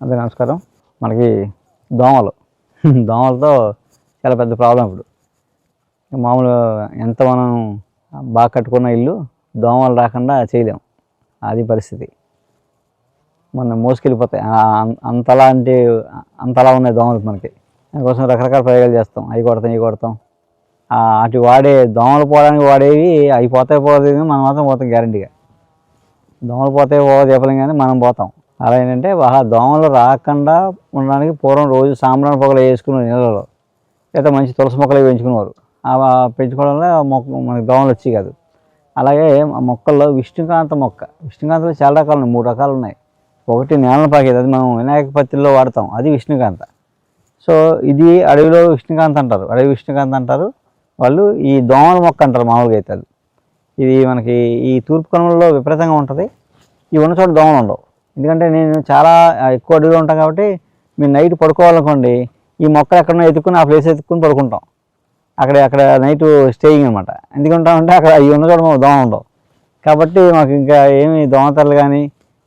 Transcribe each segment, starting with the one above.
అదే నమస్కారం. మనకి దోమలు దోమలతో చాలా పెద్ద ప్రాబ్లం ఇప్పుడు. మామూలుగా ఎంత మనం బాగా కట్టుకున్న ఇల్లు దోమలు రాకుండా చేయలేం. అది పరిస్థితి. మనం మోసుకెళ్ళిపోతాయి. అంతలా ఉన్నాయి దోమలు మనకి. దానికోసం రకరకాల ప్రయోగాలు చేస్తాం. అవి కొడతాం, ఇవి కొడతాం. అటు వాడే దోమలు పోవడానికి వాడేవి అవి పోతే మనం మాత్రం పోతాం గ్యారంటీగా. దోమలు పోతే చెప్పలేం కానీ మనం పోతాం. అలా ఏంటంటే దోమలు రాకుండా ఉండడానికి పూర్వం రోజు సాంబ్రాణి పొగలు వేసుకునేవారు నీళ్ళలో, లేదా మంచి తులసి మొక్కలు పెంచుకునేవారు. పెంచుకోవడం వల్ల మనకి దోమలు వచ్చేవి కాదు. అలాగే ఆ మొక్కల్లో విష్ణుకాంతలో చాలా రకాలు ఉన్నాయి, 3 రకాలు ఉన్నాయి. ఒకటి నేలను పాకేది, అది మనం వినాయక పత్తిలో వాడతాం, అది విష్ణుకాంత. సో ఇది అడవి విష్ణుకాంత అంటారు వాళ్ళు. ఈ దోమల మొక్క అంటారు మామూలుగా అయితే. ఇది మనకి ఈ తూర్పు కనుమలలో విపరీతంగా ఉంటుంది. ఈ ఉన్న చోట దోమలు ఉండవు. ఎందుకంటే నేను చాలా ఎక్కువ అడవిలో ఉంటాం కాబట్టి మీరు నైట్ పడుకోవాలనుకోండి, ఈ మొక్కలు ఎక్కడన్నా ఎత్తుక్కుని ఆ ప్లేస్ ఎత్తుక్కుని పడుకుంటాం. అక్కడ నైట్ స్టేయింగ్ అనమాట. ఎందుకుంటామంటే అక్కడ ఈ ఉన్న చోట దోమ ఉండవు కాబట్టి మాకు ఇంకా ఏమి దోమతెరలు కానీ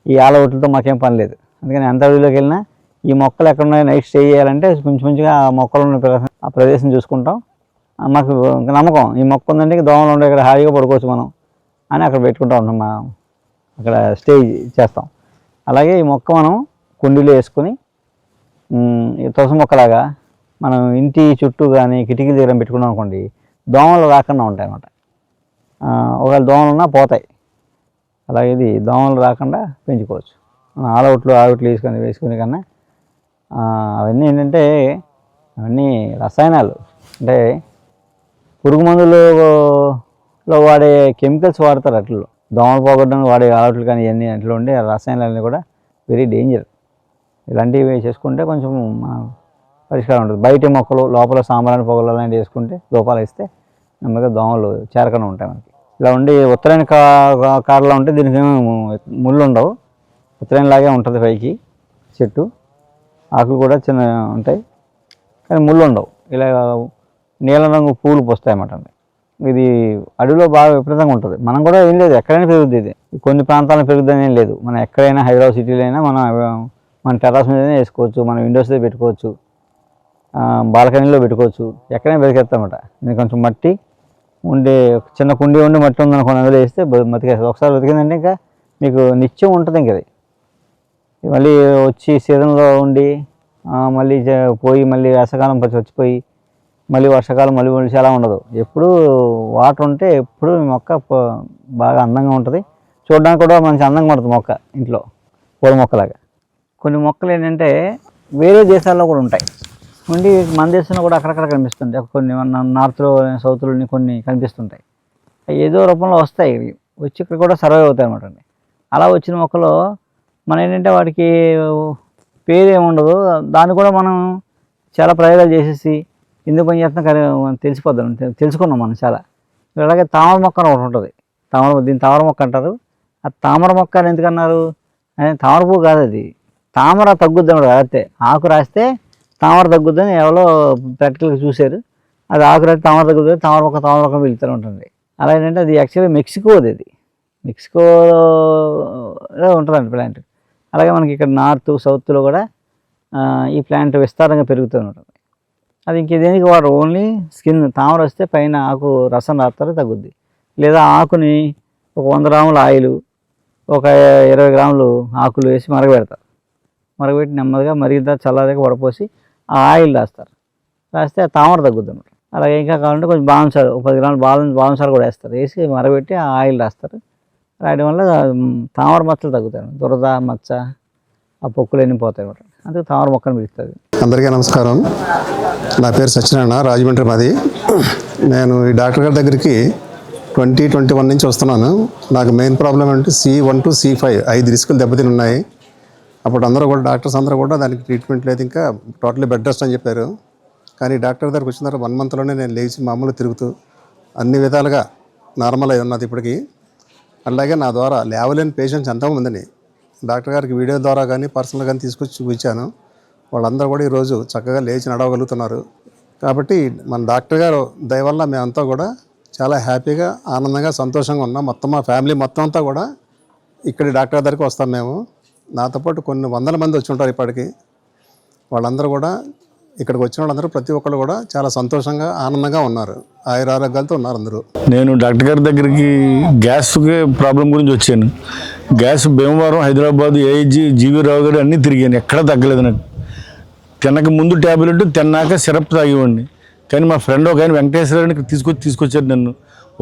ఈ ఆలవుట్లతో మాకేం పని లేదు. అందుకని ఎంత అడవిలోకి వెళ్ళినా ఈ మొక్కలు ఎక్కడున్నాయో నైట్ స్టే చేయాలంటే కొంచెంగా ఆ మొక్కలు ఉన్న ఆ ప్రదేశం చూసుకుంటాం. మాకు నమ్మకం, ఈ మొక్క ఉందంటే దోమలు ఉండే ఇక్కడ హాయిగా పడుకోవచ్చు మనం అని అక్కడ పెట్టుకుంటూ ఉంటాం. అక్కడ స్టే చేస్తాం. అలాగే ఈ మొక్క మనం కుండీలో వేసుకొని తులసి మొక్కలాగా మనం ఇంటి చుట్టూ కానీ కిటికీ దగ్గర పెట్టుకున్నాం అనుకోండి, దోమలు రాకుండా ఉంటాయి అన్నమాట. ఒకవేళ దోమలు ఉన్నా పోతాయి. అలాగే ఇది దోమలు రాకుండా పెంచుకోవచ్చు. మనం ఆవుట్లు వేసుకునే కన్నా అవన్నీ ఏంటంటే అవన్నీ రసాయనాలు. అంటే పురుగు మందులలో వాడే కెమికల్స్ వాడతారు. అట్లలో దోమలు పోగొట్టడానికి వాడే ఆవుట్లు కానీ ఇవన్నీ అట్లా ఉండే రసాయనాలన్నీ కూడా వెరీ డేంజర్. ఇలాంటివి చేసుకుంటే కొంచెం పరిష్కారం ఉంటుంది. బయట మొక్కలు లోపల సాంబ్రాణి పొగలు అలాంటివి వేసుకుంటే దూపాలు వేస్తే నెమ్మదిగా దోమలు చేరకుండా ఉంటాయి మనకి. ఇలా ఉండి ఉత్తరాయణ కాడలో ఉంటే దీనికి ముళ్ళు ఉండవు. ఉత్తరాయణ లాగే ఉంటుంది పైకి చెట్టు, ఆకులు కూడా చిన్న ఉంటాయి కానీ ముళ్ళు ఉండవు. ఇలా నీలం రంగు పూలు పోస్తాయి అన్నమాట. ఇది అడవిలో బాగా విపరీతంగా ఉంటుంది. మనం కూడా ఏం లేదు, ఎక్కడైనా పెరుగుద్ది. ఇది కొన్ని ప్రాంతాలను పెరుగుద్దని ఏం లేదు. మనం ఎక్కడైనా హైదరాబాద్ సిటీలో అయినా మన టెర్రస్ మీదనే వేసుకోవచ్చు, మన విండోస్లో పెట్టుకోవచ్చు, బాల్కనీలో పెట్టుకోవచ్చు, ఎక్కడైనా బతికేస్తామన్నమాట. ఇది కొంచెం మట్టి ఉండే చిన్న కుండీ ఉండి మట్టి ఉందనుకోండి, అందులో వేస్తే బతికేస్తుంది. ఒకసారి బతికిందంటే ఇంకా మీకు నిత్యం ఉంటుంది. ఇంక అది మళ్ళీ వచ్చి సీజన్లో ఉండి మళ్ళీ పోయి మళ్ళీ వేసవకాలం వచ్చిపోయి మళ్ళీ వర్షాకాలం మళ్ళీ చాలా ఉండదు. ఎప్పుడు వాటర్ ఉంటే ఎప్పుడు మొక్క బాగా అందంగా ఉంటుంది. చూడడానికి కూడా మంచి అందంగా ఉంటుంది మొక్క, ఇంట్లో పూల మొక్కలాగా. కొన్ని మొక్కలు ఏంటంటే వేరే దేశాల్లో కూడా ఉంటాయి, ఉండి మన దేశంలో కూడా అక్కడక్కడ కనిపిస్తుంటాయి. కొన్ని నార్త్లో సౌత్లో కొన్ని కనిపిస్తుంటాయి. ఏదో రూపంలో వస్తాయి, వచ్చి ఇక్కడ కూడా సర్వైవ్ అవుతాయి అనమాట. అలా వచ్చిన మొక్కలు మనం ఏంటంటే వాటికి పేరేముండదు. దాన్ని కూడా మనం చాలా ప్రయోగాలు చేసేసి ఎందుకు పని చేస్తున్నాం తెలుసుకున్నాం మనం చాలా. అలాగే తామర మొక్క అని ఒకటి ఉంటుంది. దీన్ని తామర మొక్క అంటారు. ఆ తామర మొక్క అని ఎందుకన్నారు? తామర పువ్వు కాదు అది, తామర తగ్గుద్ది అన్నమాట. రాస్తే ఆకు రాస్తే తామర తగ్గుద్దని ఎవరో ప్రాక్టికల్గా చూశారు. అది ఆకు రాస్తే తామర తగ్గుద్ది, తామర మొక్క వెళ్తూ ఉంటుంది. అలా ఏంటంటే అది యాక్చువల్గా మెక్సికోది. అది మెక్సికోలో ఉంటుందండి ప్లాంట్. అలాగే మనకి ఇక్కడ నార్త్ సౌత్లో కూడా ఈ ప్లాంట్ విస్తారంగా పెరుగుతూ ఉంటుంది. అది దేనికి వాడు ఓన్లీ స్కిన్. తామర వస్తే పైన ఆకు రసం రాస్తారు, తగ్గుద్ది. లేదా ఆకుని ఒక 100 గ్రాముల ఆయిల్, ఒక 20 గ్రాములు ఆకులు వేసి మరగబెడతారు. మరగబెట్టి నెమ్మదిగా మరిగిన చల్లారాక వడపోసి ఆ ఆయిల్ రాస్తే ఆ తామర తగ్గుద్ది అన్నమాట. అలాగే ఇంకా కావాలంటే కొంచెం బాదంసారు, 10 గ్రాములు బాదంసారు కూడా వేస్తారు. వేసి మరగబెట్టి ఆ ఆయిల్ రాస్తారు. రాయడం వల్ల తామర మచ్చలు తగ్గుతాయి. దురద మచ్చ ఆ పొక్కులు ఎన్ని పోతాయి అన్నమాట. అందుకే తామర మొక్కను పిలుస్తుంది. అందరికీ నమస్కారం. నా పేరు సత్యనారాయణ, రాజమండ్రి మాది. నేను ఈ డాక్టర్ గారి దగ్గరికి 2021 నుంచి వస్తున్నాను. నాకు మెయిన్ ప్రాబ్లం అంటే C1 to C5 5 రిస్కులు దెబ్బతిని ఉన్నాయి. అప్పుడు అందరూ కూడా డాక్టర్స్ అందరూ కూడా దానికి ట్రీట్మెంట్ లేదు, ఇంకా టోటలీ బెడ్ రెస్ట్ అని చెప్పారు. కానీ డాక్టర్ దగ్గరికి వచ్చిన తర్వాత 1 మంత్లోనే నేను లేచి మామూలు తిరుగుతూ అన్ని విధాలుగా నార్మల్ అయి ఉన్నది ఇప్పటికీ. అలాగే నా ద్వారా లేవలేని పేషెంట్స్ ఎంతోమందిని డాక్టర్ గారికి వీడియో ద్వారా కానీ పర్సనల్ కానీ తీసుకొచ్చి చూపించాను. వాళ్ళందరూ కూడా ఈరోజు చక్కగా లేచి నడవగలుగుతున్నారు. కాబట్టి మన డాక్టర్ గారు దయ వల్ల మేమంతా కూడా చాలా హ్యాపీగా, ఆనందంగా, సంతోషంగా ఉన్నాం. మొత్తం మా ఫ్యామిలీ మొత్తం అంతా కూడా ఇక్కడి డాక్టర్ దగ్గరికి వస్తాం మేము. నాతో పాటు కొన్ని వందల మంది వచ్చి ఉంటారు ఇప్పటికి. వాళ్ళందరూ కూడా ఇక్కడికి వచ్చిన వాళ్ళందరూ ప్రతి ఒక్కళ్ళు కూడా చాలా సంతోషంగా ఆనందంగా ఉన్నారు, ఆయురారోగ్యాలతో ఉన్నారు అందరూ. నేను డాక్టర్ గారి దగ్గరికి గ్యాస్ ప్రాబ్లం గురించి వచ్చాను. Gas Bhimavaram, Hyderabad, AIG, G V Rao garu అన్నీ తిరిగాను, ఎక్కడా తగ్గలేదు నాకు. తినక ముందు ట్యాబ్లెట్, తిన్నాక సిరప్ తాగేవాడిని. కానీ మా ఫ్రెండ్ ఒక ఆయన వెంకటేశ్వర గారిని ఇక్కడ తీసుకొచ్చారు నన్ను.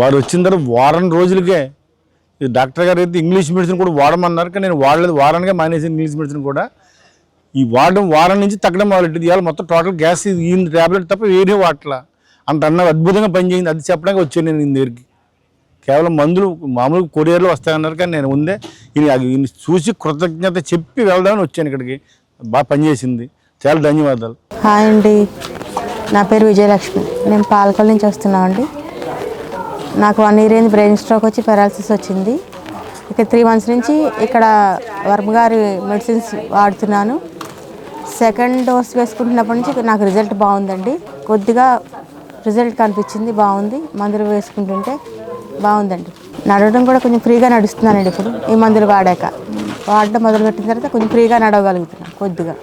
వారు వచ్చిన తర్వాత వారం రోజులకే ఈ డాక్టర్ గారు అయితే ఇంగ్లీష్ మెడిసిన్ కూడా వాడమన్నారు, కానీ నేను వాడలేదు. వారానికే మానేసి ఇంగ్లీష్ మెడిసిన్ కూడా ఈ వారం నుంచి తగ్గడం మొదలెట్టింది. ఇవాళ మొత్తం టోటల్ గ్యాస్ ఈ ట్యాబ్లెట్ తప్ప వేరే వాటలా అంత అద్భుతంగా పనిచేయింది. అది చెప్పడానికి వచ్చాను నేను ఈయన దగ్గరికి. కేవలం మందులు మామూలు కొరియర్లో వస్తాయన్నారు, కానీ నేను ముందే ఈయన చూసి కృతజ్ఞత చెప్పి వెళ్దామని వచ్చాను ఇక్కడికి. బాగా పనిచేసింది, చాలా ధన్యవాదాలు. హాయ్ అండి, నా పేరు విజయలక్ష్మి. నేను పాలకొల్లు నుంచి వస్తున్నామండి. నాకు 1 year అయింది బ్రెయిన్ స్ట్రోక్ వచ్చి పెరాలసిస్ వచ్చింది. ఇక 3 months నుంచి ఇక్కడ వర్మ గారి మెడిసిన్స్ వాడుతున్నాను. 2nd dose వేసుకుంటున్నప్పటి నుంచి నాకు రిజల్ట్ బాగుందండి. కొద్దిగా రిజల్ట్ కనిపించింది, బాగుంది. మందులు వేసుకుంటుంటే బాగుందండి. నడవడం కూడా కొంచెం ఫ్రీగా నడుస్తున్నానండి. ఇప్పుడు ఈ మందులు వాడడం మొదలుపెట్టిన తర్వాత కొంచెం ఫ్రీగా నడవగలుగుతున్నాను కొద్దిగా.